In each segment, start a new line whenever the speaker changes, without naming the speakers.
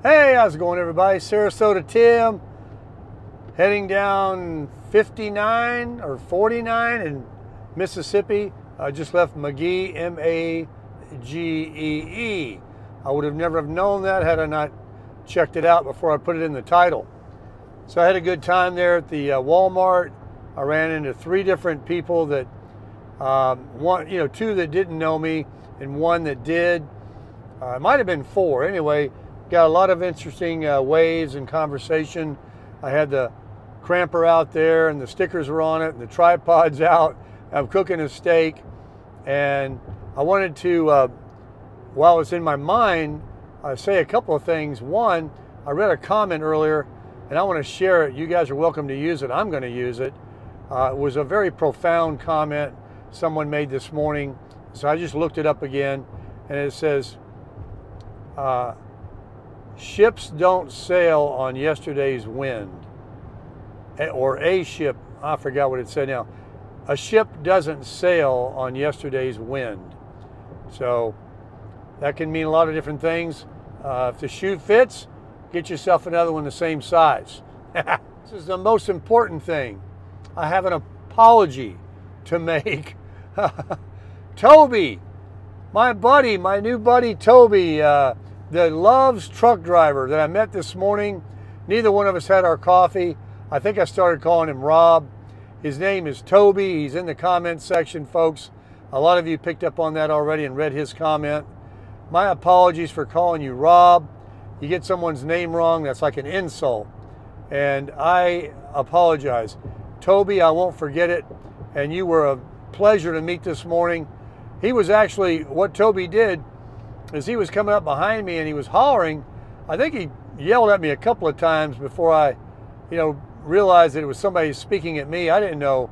Hey, how's it going, everybody? Sarasota Tim, heading down 59 or 49 in Mississippi. I just left Magee, M-A-G-E-E. I would have never have known that had I not checked it out before I put it in the title. So I had a good time there at the Walmart. I ran into three different people that, two that didn't know me and one that did. It might have been four. Anyway, got a lot of interesting waves and conversation. I had the cramper out there and the stickers were on it and the tripod's out. I'm cooking a steak and I wanted to, while it's in my mind, say a couple of things. One, I read a comment earlier and I want to share it. You guys are welcome to use it. I'm going to use it. It was a very profound comment someone made this morning. So I just looked it up again and it says, ships don't sail on yesterday's wind. Or a ship, I forgot what it said now. A ship doesn't sail on yesterday's wind. So that can mean a lot of different things. If the shoe fits, get yourself another one the same size. This is the most important thing. I have an apology to make. Toby, my buddy, my new buddy Toby, the Love's truck driver that I met this morning. Neither one of us had our coffee. I think I started calling him Rob. His name is Toby. He's in the comment section, folks. A lot of you picked up on that already and read his comment. My apologies for calling you Rob. You get someone's name wrong, that's like an insult. And I apologize. Toby, I won't forget it. And you were a pleasure to meet this morning. He was actually, what Toby did is he was coming up behind me and he was hollering. I think he yelled at me a couple of times before I, realized that it was somebody speaking at me. I didn't know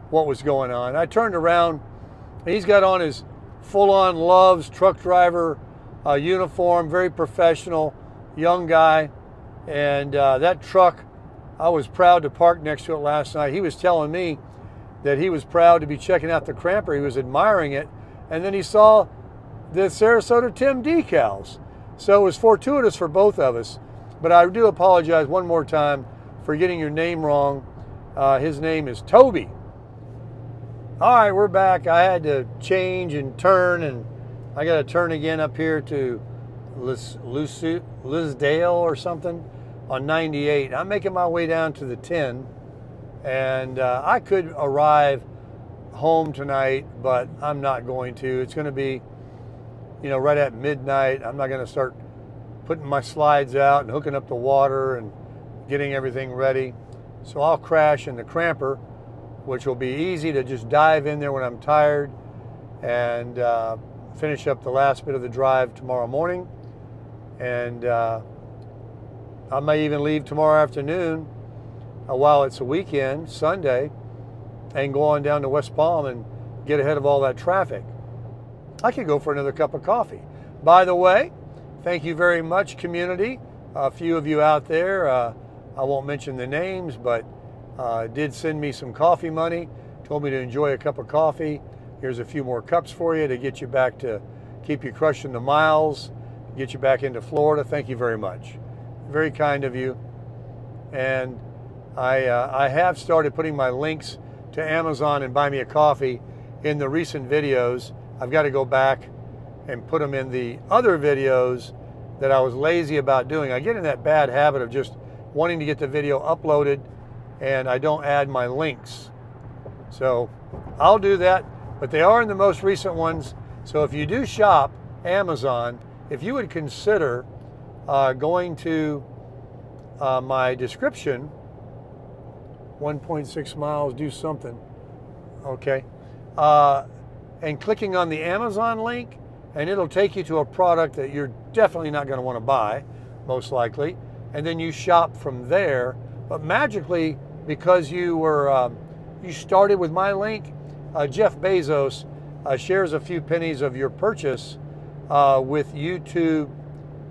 what was going on. I turned around. He's got on his full-on Love's truck driver uniform, very professional, young guy. And that truck, I was proud to park next to it last night. He was telling me that he was proud to be checking out the cramper. He was admiring it. And then he saw the Sarasota Tim decals. So it was fortuitous for both of us. But I do apologize one more time for getting your name wrong. His name is Toby. All right, we're back. I had to change and turn, and I got to turn again up here to Lisdale or something on 98. I'm making my way down to the 10, and I could arrive home tonight, but I'm not going to. It's going to be, right at midnight. I'm not going to start putting my slides out and hooking up the water and getting everything ready. So I'll crash in the cramper, which will be easy to just dive in there when I'm tired and finish up the last bit of the drive tomorrow morning. And I may even leave tomorrow afternoon while it's a weekend, Sunday, and go on down to West Palm and get ahead of all that traffic. I could go for another cup of coffee. By the way, thank you very much, community. A few of you out there, I won't mention the names, but did send me some coffee money, told me to enjoy a cup of coffee. Here's a few more cups for you to get you back to, keep you crushing the miles, get you back into Florida. Thank you very much. Very kind of you. And I have started putting my links to Amazon and Buy Me a Coffee in the recent videos. I've got to go back and put them in the other videos that I was lazy about doing. I get in that bad habit of just wanting to get the video uploaded and I don't add my links. So I'll do that, but they are in the most recent ones. So if you do shop Amazon, if you would consider going to my description, 1.6 miles, do something, okay, and clicking on the Amazon link, and it'll take you to a product that you're definitely not going to want to buy, most likely, and then you shop from there. But magically, because you were you started with my link, Jeff Bezos shares a few pennies of your purchase with YouTube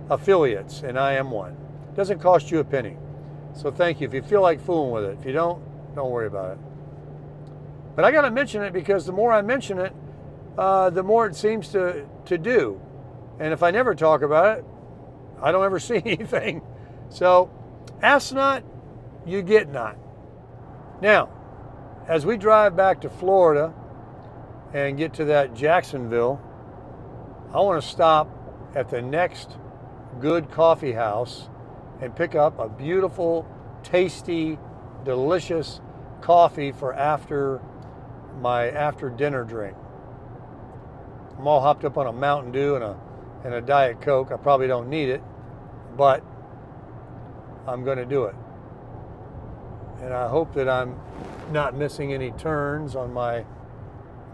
affiliates, and I am one. It doesn't cost you a penny. So thank you. If you feel like fooling with it. If you don't worry about it. But I got to mention it because the more I mention it, the more it seems to do. And if I never talk about it, I don't ever see anything. So ask not, you get not. Now, as we drive back to Florida and get to that Jacksonville, I want to stop at the next good coffee house and pick up a beautiful, tasty, delicious coffee for after my after dinner drink. I'm all hopped up on a Mountain Dew and a Diet Coke. I probably don't need it, but I'm going to do it. And I hope that I'm not missing any turns on my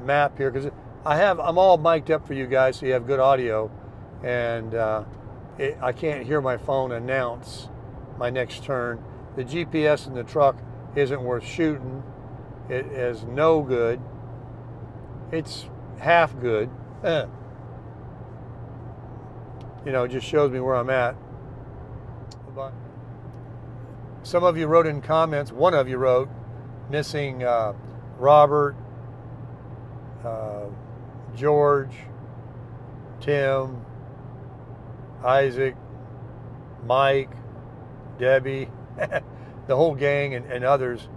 map here, because I'm all mic'd up for you guys so you have good audio, and I can't hear my phone announce my next turn. The GPS in the truck isn't worth shooting. It is no good. It's half good. You know, it just shows me where I'm at. But some of you wrote in comments, one of you wrote, missing Robert, George, Tim, Isaac, Mike, Debbie, the whole gang, and others.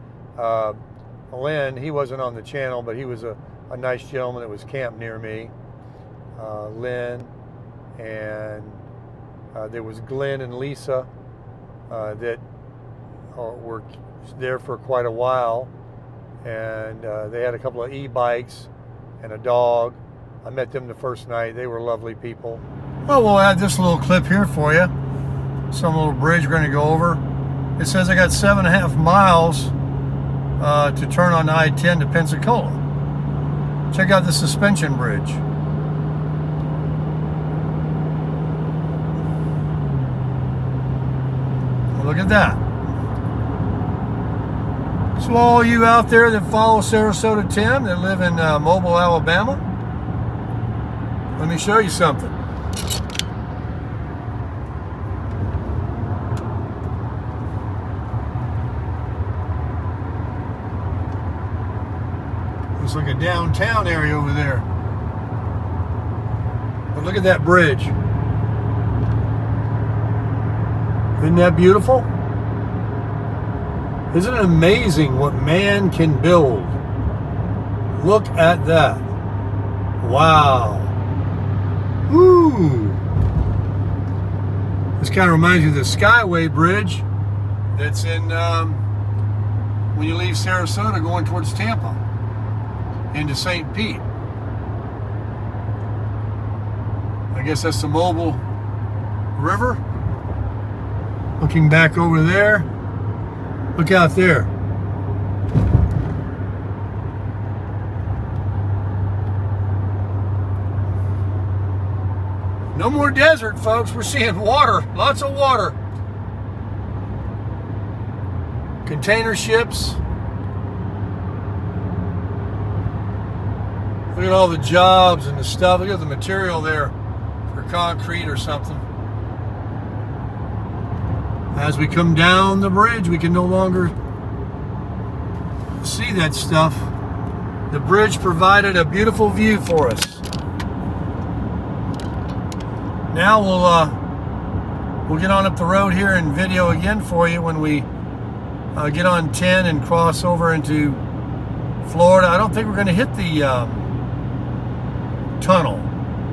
Lynn, he wasn't on the channel, but he was a nice gentleman that was camped near me. Lynn, and there was Glenn and Lisa that were there for quite a while, and they had a couple of e-bikes and a dog. I met them the first night. They were lovely people. Well, we'll add this little clip here for you. Some little bridge we're going to go over. It says I got 7.5 miles to turn on I-10 to Pensacola. Check out the suspension bridge. Look at that. So all you out there that follow Sarasota Tim, that live in Mobile, Alabama, let me show you something. Looks like a downtown area over there. But look at that bridge. Isn't that beautiful? Isn't it amazing what man can build? Look at that. Wow. Woo. This kind of reminds you of the Skyway Bridge that's in, when you leave Sarasota going towards Tampa into St. Pete. I guess that's the Mobile River. Looking back over there, look out there. No more desert, folks. We're seeing water, lots of water. Container ships. Look at all the jobs and the stuff. Look at the material there for concrete or something. As we come down the bridge, we can no longer see that stuff. The bridge provided a beautiful view for us. Now we'll get on up the road here and video again for you when we get on 10 and cross over into Florida. I don't think we're going to hit the tunnel.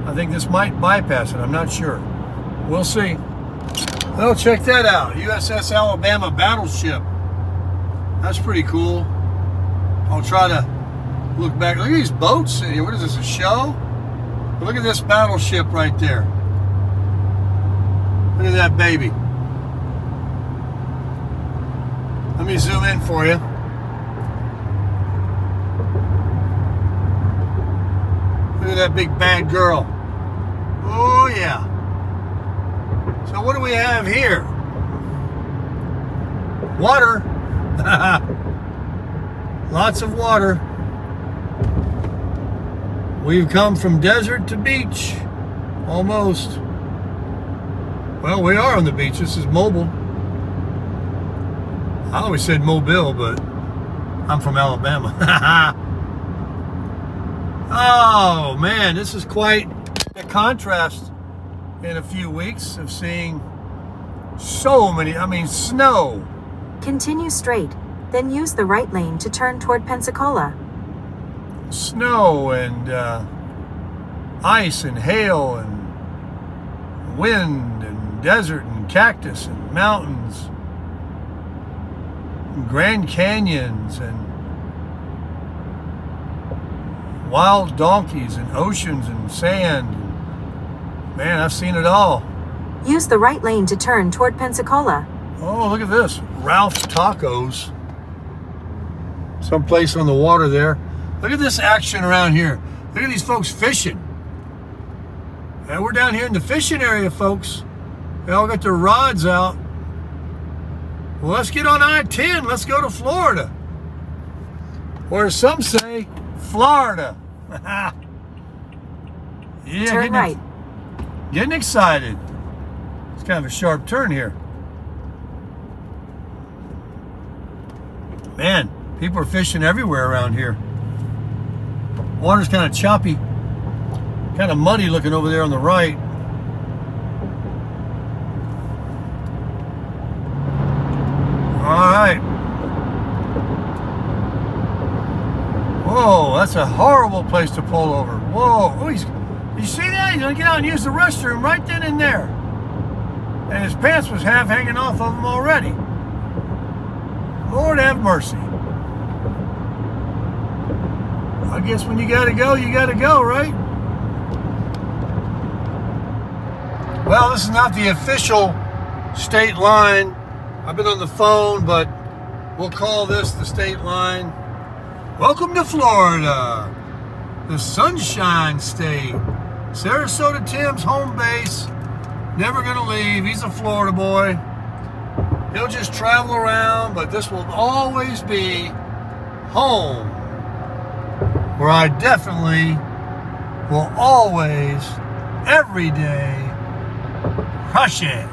I think this might bypass it. I'm not sure. We'll see. Oh, check that out. USS Alabama battleship. That's pretty cool. I'll try to look back. Look at these boats in here. What is this, a show? But look at this battleship right there. Look at that baby. Let me zoom in for you. Look at that big bad girl. Oh, yeah. So what do we have here? Water. Lots of water. We've come from desert to beach. Almost. Well, we are on the beach. This is Mobile. I always said Mobile, but I'm from Alabama. Oh, man, this is quite a contrast in a few weeks of seeing So many, I mean, snow.
Continue straight, then use the right lane to turn toward Pensacola.
Snow and ice and hail and wind and desert and cactus and mountains and Grand Canyons and wild donkeys and oceans and sand. Man, I've seen it all.
Use the right lane to turn toward Pensacola.
Oh, look at this. Ralph's Tacos. Someplace on the water there. Look at this action around here. Look at these folks fishing. And we're down here in the fishing area, folks. They all got their rods out. Well, let's get on I-10. Let's go to Florida. Or as some say, Florida. Yeah,
Turn right.
Getting excited. It's kind of a sharp turn here. Man, people are fishing everywhere around here. Water's kind of choppy, kind of muddy looking over there on the right. All right. Whoa, that's a horrible place to pull over. Whoa, oh, you see that? He's gonna get out and use the restroom right then and there. And his pants was half hanging off of him already. Lord have mercy. I guess when you gotta go, right? Well, this is not the official state line. I've been on the phone, but we'll call this the state line. Welcome to Florida, the Sunshine State. Sarasota Tim's home base. Never gonna leave. He's a Florida boy. He'll just travel around, but this will always be home, where I definitely will always, every day, crush it.